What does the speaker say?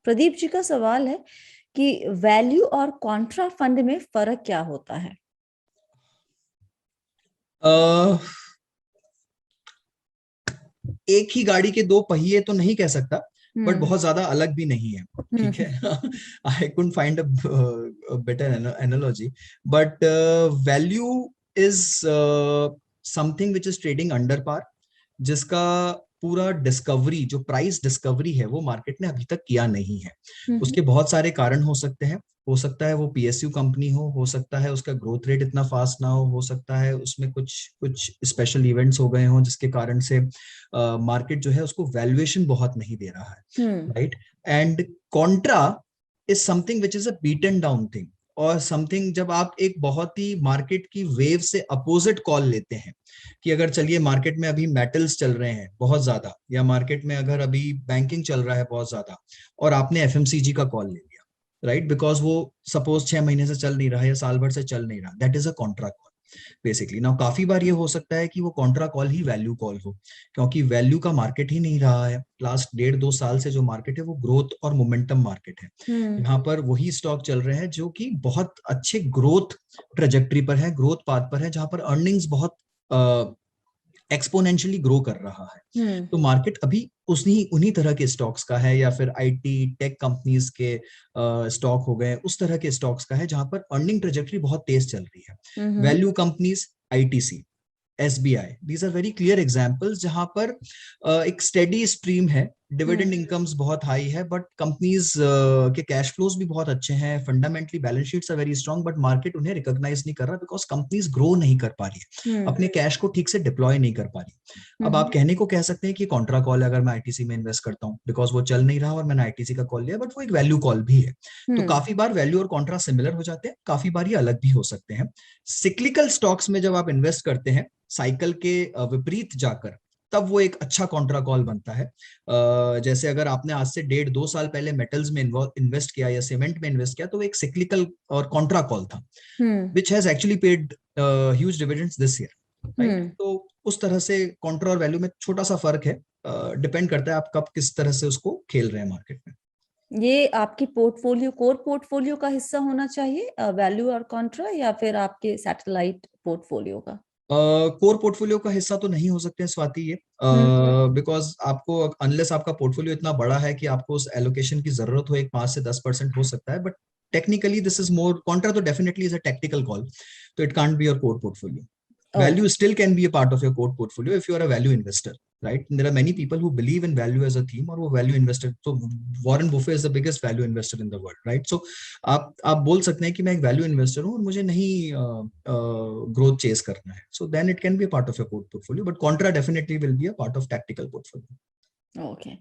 प्रदीप जी का सवाल है कि वैल्यू और कॉन्ट्रा फंड में फर्क क्या होता है? एक ही गाड़ी के दो पहिए तो नहीं कह सकता, बट हम्म बहुत ज्यादा अलग भी नहीं है। ठीक है। I couldn't find a better analogy, but value is something which is trading under par, जिसका पूरा डिस्कवरी, जो प्राइस डिस्कवरी है, वो मार्केट ने अभी तक किया नहीं है। उसके बहुत सारे कारण हो सकते हैं। हो सकता है वो पीएसयू कंपनी हो सकता है उसका ग्रोथ रेट इतना फास्ट ना हो सकता है उसमें कुछ कुछ स्पेशल इवेंट्स हो गए हों जिसके कारण से मार्केट जो है उसको वैल्यूएशन बहुत नहीं दे रहा है, right. And Contra is something which is a beaten down thing, और समथिंग जब आप एक बहुत ही मार्केट की वेव से अपोजिट कॉल लेते हैं कि अगर चलिए मार्केट में अभी मेटल्स चल रहे हैं बहुत ज्यादा, या मार्केट में अगर अभी बैंकिंग चल रहा है बहुत ज्यादा, और आपने एफएमसीजी का कॉल ले लिया, राइट, बिकॉज वो सपोज 6 महीने से चल नहीं रहा है या साल भर से चल नहीं रहा, that is a Contra call basically. Now काफी बार ये हो सकता है कि वो कॉन्ट्रा कॉल ही वैल्यू कॉल हो, क्योंकि वैल्यू का मार्केट ही नहीं रहा है। लास्ट 1.5-2 साल से जो मार्केट है वो ग्रोथ और मोमेंटम मार्केट है। यहाँ पर वही स्टॉक चल रहे हैं जो कि बहुत अच्छे ग्रोथ ट्रेजेक्टरी पर है, ग्रोथ पाथ पर है, जहां पर अर्निंग्स बहुत एक्सपोनेंशियली ग्रो कर रहा है। तो मार्केट अभी उन्हीं तरह के स्टॉक्स का है, या फिर आईटी टेक कंपनीज के स्टॉक हो गए, उस तरह के स्टॉक्स का है जहां पर अर्निंग ट्रेजेक्टरी बहुत तेज चल रही है। Value companies, ITC, SBI, these are very clear examples जहां पर एक स्टेडी स्ट्रीम है, डिविडेंड इनकम्स बहुत हाई है, बट कंपनीज के कैश फ्लोज भी बहुत अच्छे हैं, fundamentally balance sheets are very strong, but market उन्हें रिकॉग्नाइज नहीं कर रहा बिकॉज कंपनीज ग्रो नहीं कर पा रही है, अपने कैश को ठीक से डिप्लॉय नहीं कर पा रही। अब आप कहने को कह सकते हैं कि कॉन्ट्रा कॉल है अगर मैं आईटीसी में इन्वेस्ट करता हूँ बिकॉज वो चल नहीं रहा और मैंने आईटीसी का कॉल लिया, बट वो एक वैल्यू कॉल भी है। तो काफी बार वैल्यू और कॉन्ट्रा सिमिलर हो जाते हैं, काफी बार ये अलग भी हो सकते हैं। सिक्लिकल स्टॉक्स में जब आप इन्वेस्ट करते हैं साइकिल के विपरीत जाकर, तब वो एक अच्छा कॉन्ट्रा कॉल बनता है। जैसे अगर आपने आज से 1.5-2 साल पहले मेटल्स में इन्वेस्ट किया या सीमेंट में इन्वेस्ट किया, तो वो एक सिक्लिकल और कॉन्ट्रा कॉल था, which has actually paid huge dividends this year, right. तो उस तरह से कॉन्ट्रा और वैल्यू में छोटा सा फर्क है, डिपेंड करता है आप कब किस तरह से उसको खेल रहे हैं मार्केट में। ये आपकी पोर्टफोलियो, कोर पोर्टफोलियो का हिस्सा होना चाहिए वैल्यू और कॉन्ट्रा, या फिर आपके सैटेलाइट पोर्टफोलियो का? कोर पोर्टफोलियो का हिस्सा तो नहीं हो सकते हैं स्वाति ये, बिकॉज आपको अनलेस आपका पोर्टफोलियो इतना बड़ा है कि आपको उस एलोकेशन की जरूरत हो, एक 5 से 10% हो सकता है, but technically this is more contra, तो definitely is a technical call, तो it can't be your core portfolio. Value still can be a part of your core portfolio if you are a value investor, right? And there are many people who believe in value as a theme, और वो value investor, so Warren Buffett is the biggest value investor in the world, right? So आप बोल सकते हैं कि मैं एक value investor हूँ और मुझे नहीं growth chase करना है, so then it can be a part of your core portfolio, but contra definitely will be a part of tactical portfolio. Okay.